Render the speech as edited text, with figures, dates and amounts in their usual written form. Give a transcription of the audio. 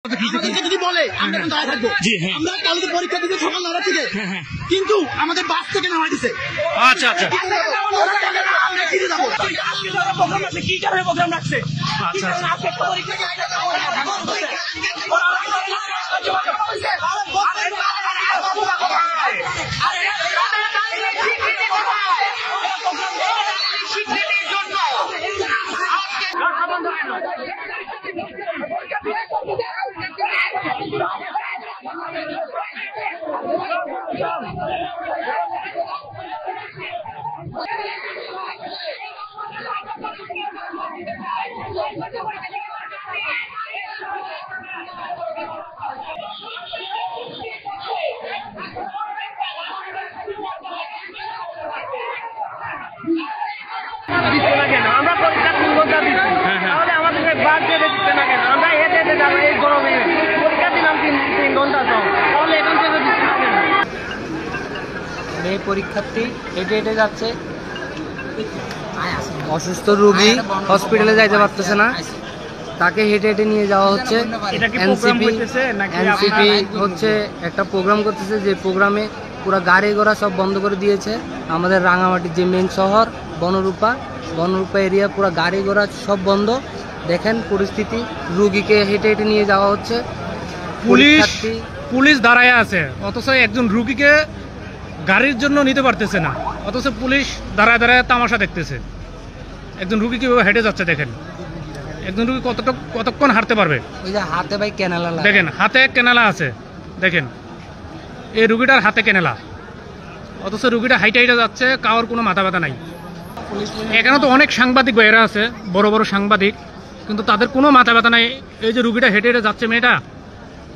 যদি বলে আমরা এখন দাঁড়ায় থাকবো, আমরা কালকে পরীক্ষা দিতে সকাল 9টা থেকে, কিন্তু আমাদের বাস থেকে নামাই দিছে। আচ্ছা আচ্ছা আমরা ফিরে যাবো। প্রোগ্রাম রাখছে, কি কারণে প্রোগ্রাম রাখছে? আচ্ছা আমরা পরীক্ষা 3 ঘন্টা দিচ্ছি, তাহলে আমাদের বাদ দিয়ে দিচ্ছে না কেন? আমরা হেঁটে হেঁটে যাবো এই গরমে, পরীক্ষা দিলাম 3 ঘন্টা তো, তাহলে এখান থেকে দিচ্ছে না কেন? এই পরীক্ষার্থী হেঁটে হেঁটে যাচ্ছে, অসুস্থ রোগী হসপিটালে যাইতে পারতেছে না, তাকে হেঁটে হেঁটে নিয়ে যাওয়া হচ্ছে। এনসিপি হচ্ছে একটা প্রোগ্রাম করতেছে, যে প্রোগ্রামে পুরো গাড়ি ঘোড়া সব বন্ধ করে দিয়েছে। আমাদের রাঙামাটির যে মেন শহর বনরূপা এরিয়া পুরো গাড়ি ঘোড়া সব বন্ধ। দেখেন পরিস্থিতি, রুগীকে হেঁটে হেঁটে নিয়ে যাওয়া হচ্ছে। পুলিশ দাঁড়ায় আছে, অথচ একজন রুগীকে গাড়ির জন্য নিতে পারতেছে না, অথচ পুলিশ দাঁড়ায় দাঁড়ায় তামাশা দেখতেছে। একজন রুগী কিভাবে হেঁটে যাচ্ছে দেখেন, একজন রুগী কতক্ষণ হাঁটতে পারবে? ওই যে হাতে ভাই ক্যানেলা, দেখেন হাতে ক্যানেলা আছে, দেখেন এই রুগীটার হাতে ক্যানেলা, অথচ রুগীটা হাইটে হাইটে যাচ্ছে, কারোর কোনো মাথা ব্যথা নাই। এখানে তো অনেক সাংবাদিক ভাইয়েরা আছে, বড় বড় সাংবাদিক, কিন্তু তাদের কোনো মাথা ব্যথা নাই। এই যে রুগীটা হেঁটে হেঁটে যাচ্ছে মেয়েটা,